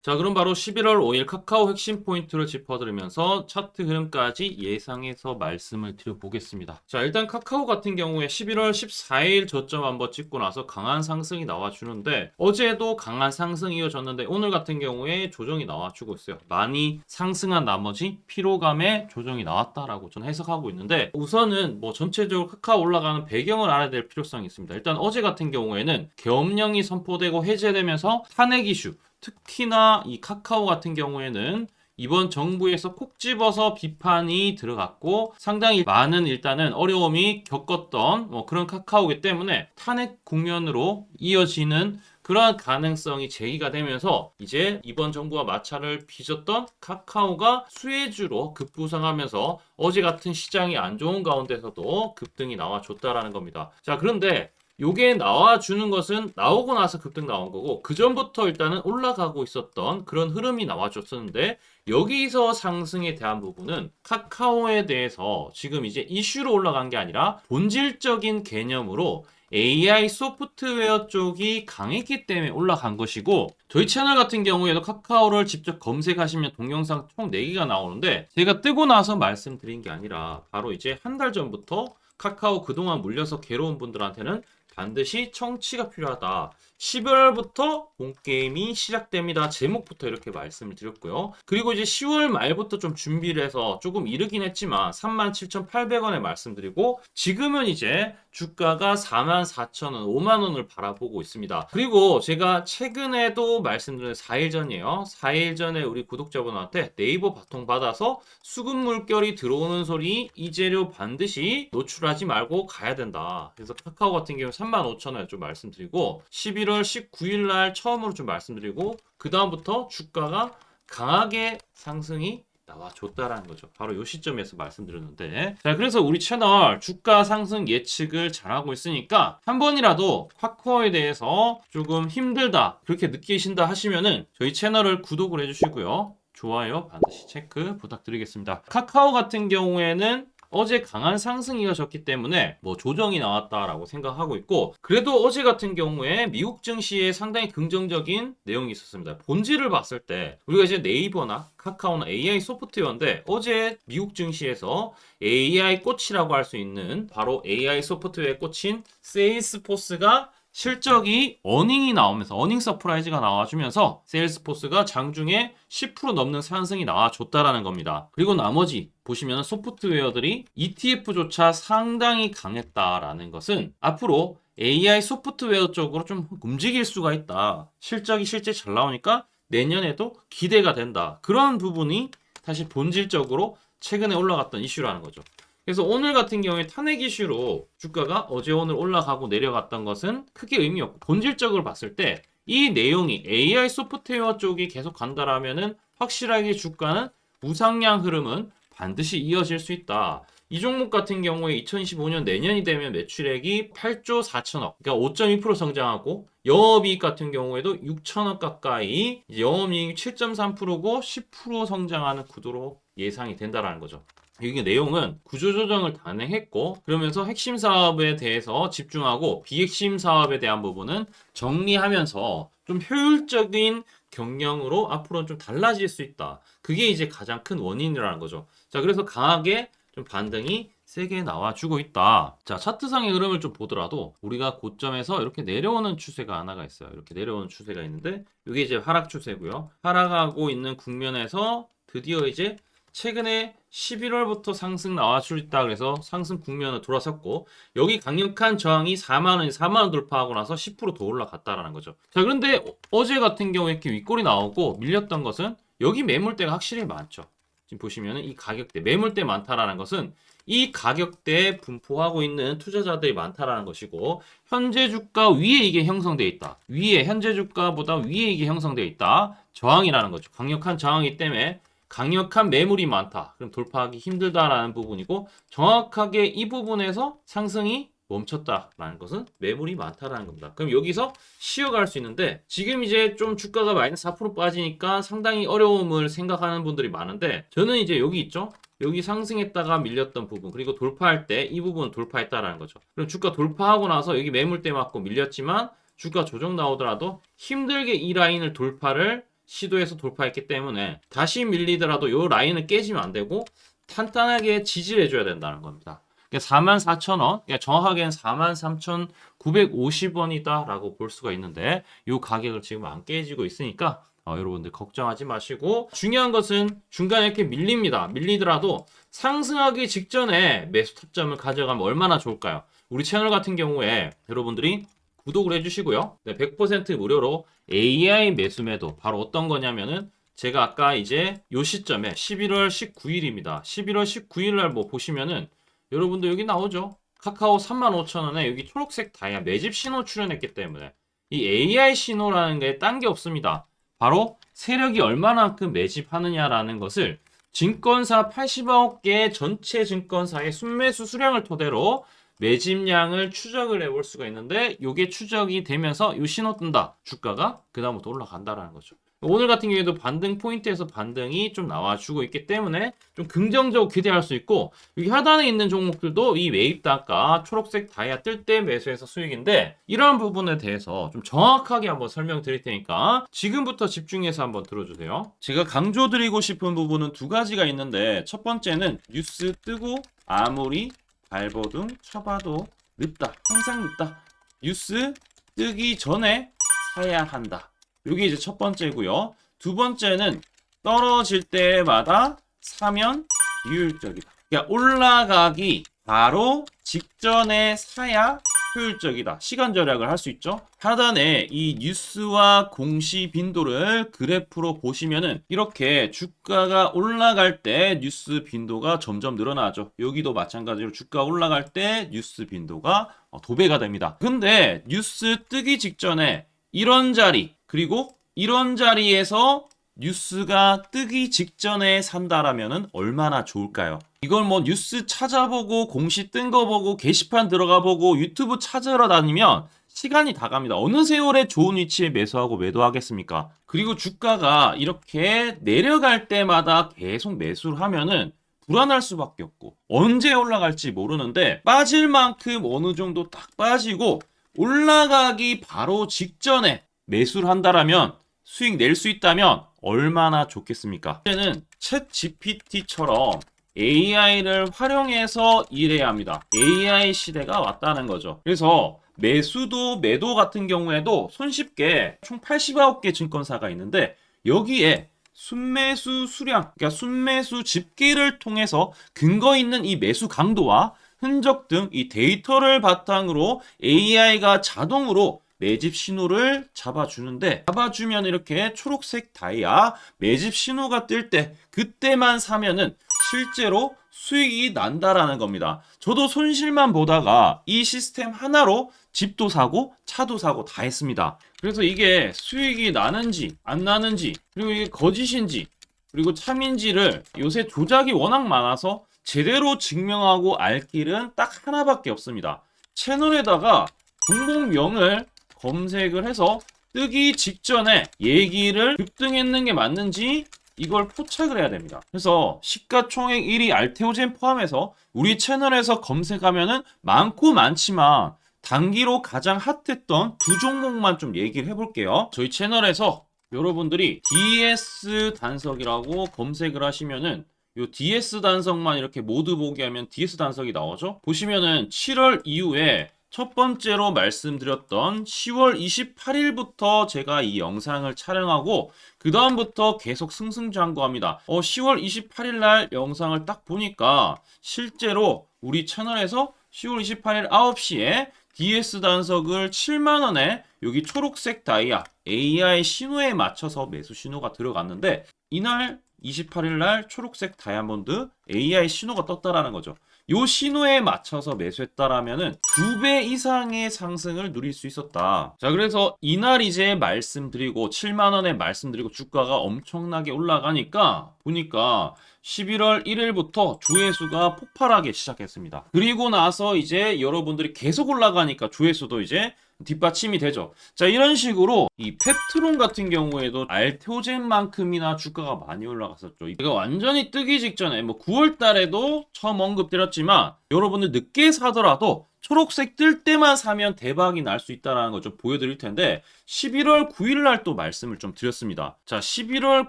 자, 그럼 바로 11월 5일 카카오 핵심 포인트를 짚어드리면서 차트 흐름까지 예상해서 말씀을 드려보겠습니다. 자, 일단 카카오 같은 경우에 11월 14일 저점 한번 찍고 나서 강한 상승이 나와주는데 어제도 강한 상승이 이어졌는데 오늘 같은 경우에 조정이 나와주고 있어요. 많이 상승한 나머지 피로감에 조정이 나왔다라고 저는 해석하고 있는데 우선은 뭐 전체적으로 카카오 올라가는 배경을 알아야 될 필요성이 있습니다. 일단 어제 같은 경우에는 계엄령이 선포되고 해제되면서 탄핵 이슈 특히나 이 카카오 같은 경우에는 이번 정부에서 콕 집어서 비판이 들어갔고 상당히 많은 일단은 어려움이 겪었던 그런 카카오이기 때문에 탄핵 국면으로 이어지는 그러한 가능성이 제기가 되면서 이제 이번 정부와 마찰을 빚었던 카카오가 수혜주로 급부상하면서 어제 같은 시장이 안 좋은 가운데서도 급등이 나와줬다라는 겁니다. 자, 그런데 요게 나와주는 것은 나오고 나서 급등 나온 거고 그 전부터 일단은 올라가고 있었던 그런 흐름이 나와줬었는데 여기서 상승에 대한 부분은 카카오에 대해서 지금 이제 이슈로 올라간 게 아니라 본질적인 개념으로 AI 소프트웨어 쪽이 강했기 때문에 올라간 것이고 저희 채널 같은 경우에도 카카오를 직접 검색하시면 동영상 총 4개가 나오는데 제가 뜨고 나서 말씀드린 게 아니라 바로 이제 한 달 전부터 카카오 그동안 물려서 괴로운 분들한테는 반드시 청취가 필요하다. 11월부터 본게임이 시작됩니다. 제목부터 이렇게 말씀을 드렸고요. 그리고 이제 10월 말부터 좀 준비를 해서 조금 이르긴 했지만 37,800원에 말씀드리고 지금은 이제 주가가 44,000원, 5만원을 바라보고 있습니다. 그리고 제가 최근에도 말씀드린 4일 전이에요. 4일 전에 우리 구독자분한테 네이버 바통 받아서 수급 물결이 들어오는 소리 이 재료 반드시 노출하지 말고 가야 된다. 그래서 카카오 같은 경우 35,000원에 좀 말씀드리고 11월 19일 날 처음으로 좀 말씀드리고 그 다음부터 주가가 강하게 상승이 나와줬다라는 거죠. 바로 이 시점에서 말씀드렸는데 자, 그래서 우리 채널 주가 상승 예측을 잘하고 있으니까 한 번이라도 카카오에 대해서 조금 힘들다 그렇게 느끼신다 하시면은 저희 채널을 구독을 해주시고요. 좋아요 반드시 체크 부탁드리겠습니다. 카카오 같은 경우에는 어제 강한 상승이 이어졌기 때문에 뭐 조정이 나왔다라고 생각하고 있고 그래도 어제 같은 경우에 미국 증시에 상당히 긍정적인 내용이 있었습니다. 본질을 봤을 때 우리가 이제 네이버나 카카오나 AI 소프트웨어인데 어제 미국 증시에서 AI 꽃이라고 할 수 있는 바로 AI 소프트웨어에 꽂힌 세일스포스가 실적이 어닝이 나오면서 어닝 서프라이즈가 나와주면서 세일스포스가 장중에 10% 넘는 상승이 나와줬다라는 겁니다. 그리고 나머지 보시면 소프트웨어들이 ETF조차 상당히 강했다라는 것은 앞으로 AI 소프트웨어 쪽으로 좀 움직일 수가 있다. 실적이 실제 잘 나오니까 내년에도 기대가 된다. 그런 부분이 사실 본질적으로 최근에 올라갔던 이슈라는 거죠. 그래서 오늘 같은 경우에 탄핵 이슈로 주가가 어제 오늘 올라가고 내려갔던 것은 크게 의미 없고 본질적으로 봤을 때 이 내용이 AI 소프트웨어 쪽이 계속 간다라면은 확실하게 주가는 우상향 흐름은 반드시 이어질 수 있다. 이 종목 같은 경우에 2025년 내년이 되면 매출액이 8조 4천억, 그러니까 5.2% 성장하고 영업이익 같은 경우에도 6천억 가까이 영업이익이 7.3%고 10% 성장하는 구도로 예상이 된다라는 거죠. 이게 내용은 구조조정을 단행했고 그러면서 핵심 사업에 대해서 집중하고 비핵심 사업에 대한 부분은 정리하면서 좀 효율적인 경영으로 앞으로는 좀 달라질 수 있다. 그게 이제 가장 큰 원인이라는 거죠. 자, 그래서 강하게 좀 반등이 세게 나와주고 있다. 자, 차트상의 흐름을 좀 보더라도 우리가 고점에서 이렇게 내려오는 추세가 하나가 있어요. 이렇게 내려오는 추세가 있는데 이게 이제 하락 추세고요. 하락하고 있는 국면에서 드디어 이제 최근에 11월부터 상승 나와줄 있다 그래서 상승 국면을 돌아섰고 여기 강력한 저항이 4만원이 4만원 돌파하고 나서 10%더 올라갔다라는 거죠. 자, 그런데 어제 같은 경우에 이렇게 윗골이 나오고 밀렸던 것은 여기 매물대가 확실히 많죠. 지금 보시면은 이 가격대 매물대 많다라는 것은 이 가격대에 분포하고 있는 투자자들이 많다라는 것이고 현재 주가 위에 이게 형성되어 있다. 위에 현재 주가보다 위에 이게 형성되어 있다. 저항이라는 거죠. 강력한 저항이기 때문에 강력한 매물이 많다. 그럼 돌파하기 힘들다라는 부분이고 정확하게 이 부분에서 상승이 멈췄다라는 것은 매물이 많다라는 겁니다. 그럼 여기서 쉬어갈 수 있는데 지금 이제 좀 주가가 마이너스 4% 빠지니까 상당히 어려움을 생각하는 분들이 많은데 저는 이제 여기 있죠. 여기 상승했다가 밀렸던 부분 그리고 돌파할 때 이 부분은 돌파했다라는 거죠. 그럼 주가 돌파하고 나서 여기 매물대 맞고 밀렸지만 주가 조정 나오더라도 힘들게 이 라인을 돌파를 시도해서 돌파했기 때문에 다시 밀리더라도 이 라인을 깨지면 안 되고 탄탄하게 지지해 줘야 된다는 겁니다. 44,000원, 정확하게는 43,950원이다 라고 볼 수가 있는데 이 가격을 지금 안 깨지고 있으니까 여러분들 걱정하지 마시고, 중요한 것은 중간에 이렇게 밀리더라도 상승하기 직전에 매수 타점을 가져가면 얼마나 좋을까요? 우리 채널 같은 경우에 여러분들이 구독을 해주시고요. 100% 무료로 AI 매수 매도, 바로 어떤 거냐면은 제가 아까 이제 요 시점에 11월 19일입니다. 11월 19일 날 뭐 보시면은 여러분들 여기 나오죠. 카카오 35,000원에 여기 초록색 다이아 매집 신호 출현했기 때문에 이 AI 신호라는 게 딴 게 없습니다. 바로 세력이 얼마만큼 매집하느냐라는 것을 증권사 89개 전체 증권사의 순매수 수량을 토대로 매집량을 추적을 해볼 수가 있는데, 이게 추적이 되면서 이 신호 뜬다. 주가가 그 다음부터 올라간다라는 거죠. 오늘 같은 경우에도 반등 포인트에서 반등이 좀 나와주고 있기 때문에 좀 긍정적으로 기대할 수 있고, 여기 하단에 있는 종목들도 이 매입단가 초록색 다이아 뜰 때 매수해서 수익인데, 이러한 부분에 대해서 좀 정확하게 한번 설명드릴 테니까 지금부터 집중해서 한번 들어주세요. 제가 강조드리고 싶은 부분은 두 가지가 있는데, 첫 번째는 뉴스 뜨고 아무리 발버둥 쳐봐도 늦다. 항상 늦다. 뉴스 뜨기 전에 사야 한다. 이게 이제 첫 번째고요. 두 번째는 떨어질 때마다 사면 비효율적이다. 그러니까 올라가기 바로 직전에 사야 효율적이다. 시간 절약을 할 수 있죠. 하단에 이 뉴스와 공시 빈도를 그래프로 보시면은 이렇게 주가가 올라갈 때 뉴스 빈도가 점점 늘어나죠. 여기도 마찬가지로 주가 올라갈 때 뉴스 빈도가 도배가 됩니다. 근데 뉴스 뜨기 직전에 이런 자리, 그리고 이런 자리에서 뉴스가 뜨기 직전에 산다라면은 얼마나 좋을까요? 이걸 뭐 뉴스 찾아보고 공시 뜬 거 보고 게시판 들어가 보고 유튜브 찾으러 다니면 시간이 다 갑니다. 어느 세월에 좋은 위치에 매수하고 매도하겠습니까? 그리고 주가가 이렇게 내려갈 때마다 계속 매수를 하면은 불안할 수밖에 없고, 언제 올라갈지 모르는데 빠질 만큼 어느 정도 딱 빠지고 올라가기 바로 직전에 매수를 한다라면, 수익 낼 수 있다면 얼마나 좋겠습니까? 이제는 챗 GPT처럼 AI를 활용해서 일해야 합니다. AI 시대가 왔다는 거죠. 그래서 매수도 매도 같은 경우에도 손쉽게 총 89개 증권사가 있는데, 여기에 순매수 수량, 그러니까 순매수 집계를 통해서 근거 있는 이 매수 강도와 흔적 등 이 데이터를 바탕으로 AI가 자동으로 매집 신호를 잡아주는데, 잡아주면 이렇게 초록색 다이아 매집 신호가 뜰 때 그때만 사면은 실제로 수익이 난다라는 겁니다. 저도 손실만 보다가 이 시스템 하나로 집도 사고 차도 사고 다 했습니다. 그래서 이게 수익이 나는지 안 나는지, 그리고 이게 거짓인지 그리고 참인지를 요새 조작이 워낙 많아서 제대로 증명하고 알 길은 딱 하나밖에 없습니다. 채널에다가 종목명을 검색을 해서 뜨기 직전에 얘기를 급등했는 게 맞는지 이걸 포착을 해야 됩니다. 그래서 시가총액 1위 알테오젠 포함해서 우리 채널에서 검색하면은 많고 많지만 단기로 가장 핫했던 두 종목만 좀 얘기를 해볼게요. 저희 채널에서 여러분들이 DS 단석이라고 검색을 하시면은 요 DS 단석만 이렇게 모두 보기 하면 DS 단석이 나오죠. 보시면은 7월 이후에 첫 번째로 말씀드렸던 10월 28일부터 제가 이 영상을 촬영하고 그 다음부터 계속 승승장구합니다. 10월 28일 날 영상을 딱 보니까 실제로 우리 채널에서 10월 28일 9시에 DS 단석을 7만원에 여기 초록색 다이아 AI 신호에 맞춰서 매수 신호가 들어갔는데, 이날 28일 날 초록색 다이아몬드 AI 신호가 떴다라는 거죠. 요 신호에 맞춰서 매수했다라면은 2배 이상의 상승을 누릴 수 있었다. 자, 그래서 이날 이제 말씀드리고 7만원에 말씀드리고 주가가 엄청나게 올라가니까 보니까 11월 1일부터 조회수가 폭발하기 시작했습니다. 그리고 나서 이제 여러분들이 계속 올라가니까 조회수도 이제 뒷받침이 되죠. 자, 이런 식으로 이 펩트론 같은 경우에도 알테오젠만큼이나 주가가 많이 올라갔었죠. 이거 완전히 뜨기 직전에 뭐 9월 달에도 처음 언급드렸지만 여러분들 늦게 사더라도 초록색 뜰 때만 사면 대박이 날 수 있다는 걸 좀 보여드릴 텐데 11월 9일 날 또 말씀을 좀 드렸습니다. 자, 11월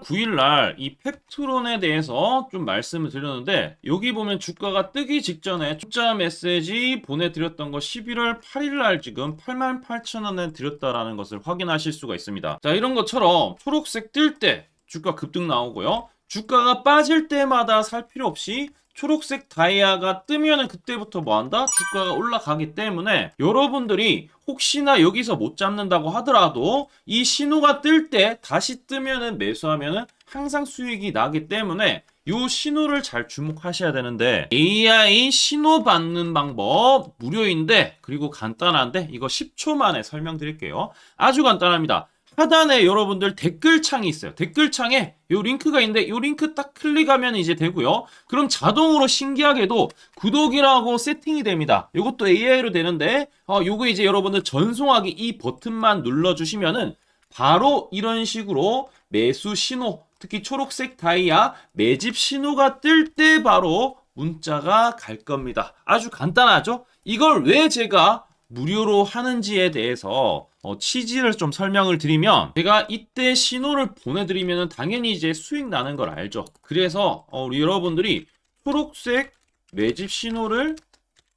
9일 날 이 펩트론에 대해서 좀 말씀을 드렸는데 여기 보면 주가가 뜨기 직전에 투자 메시지 보내드렸던 거 11월 8일 날 지금 88,000원에 드렸다라는 것을 확인하실 수가 있습니다. 자, 이런 것처럼 초록색 뜰 때 주가 급등 나오고요. 주가가 빠질 때마다 살 필요 없이 초록색 다이아가 뜨면은 그때부터 뭐 한다? 주가가 올라가기 때문에 여러분들이 혹시나 여기서 못 잡는다고 하더라도 이 신호가 뜰 때 다시 뜨면은 매수하면은 항상 수익이 나기 때문에 요 신호를 잘 주목하셔야 되는데 AI 신호 받는 방법 무료인데 그리고 간단한데 이거 10초 만에 설명드릴게요. 아주 간단합니다. 하단에 여러분들 댓글창이 있어요. 댓글창에 요 링크가 있는데 요 링크 딱 클릭하면 이제 되고요. 그럼 자동으로 신기하게도 구독이라고 세팅이 됩니다. 요것도 AI로 되는데 요거 이제 여러분들 전송하기 이 버튼만 눌러주시면은 바로 이런 식으로 매수 신호, 특히 초록색 다이아 매집 신호가 뜰 때 바로 문자가 갈 겁니다. 아주 간단하죠? 이걸 왜 제가 무료로 하는지에 대해서 취지를 좀 설명을 드리면 제가 이때 신호를 보내드리면 당연히 이제 수익 나는 걸 알죠. 그래서 우리 여러분들이 초록색 매집 신호를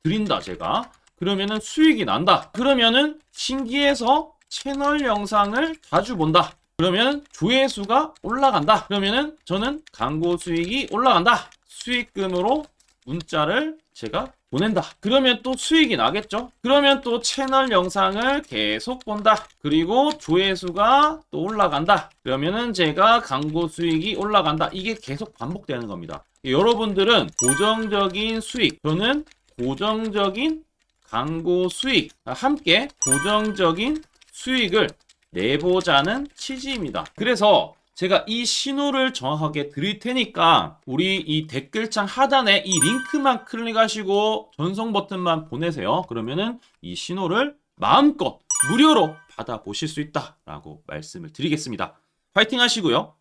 드린다 제가 그러면은 수익이 난다. 그러면은 신기해서 채널 영상을 자주 본다. 그러면 조회수가 올라간다. 그러면은 저는 광고 수익이 올라간다. 수익금으로 문자를 제가 보낸다. 그러면 또 수익이 나겠죠? 그러면 또 채널 영상을 계속 본다. 그리고 조회수가 또 올라간다. 그러면은 제가 광고 수익이 올라간다. 이게 계속 반복되는 겁니다. 여러분들은 고정적인 수익, 저는 고정적인 광고 수익, 함께 고정적인 수익을 내보자는 취지입니다. 그래서 제가 이 신호를 정확하게 드릴 테니까 우리 이 댓글창 하단에 이 링크만 클릭하시고 전송 버튼만 보내세요. 그러면은 이 신호를 마음껏 무료로 받아보실 수 있다라고 말씀을 드리겠습니다. 파이팅 하시고요.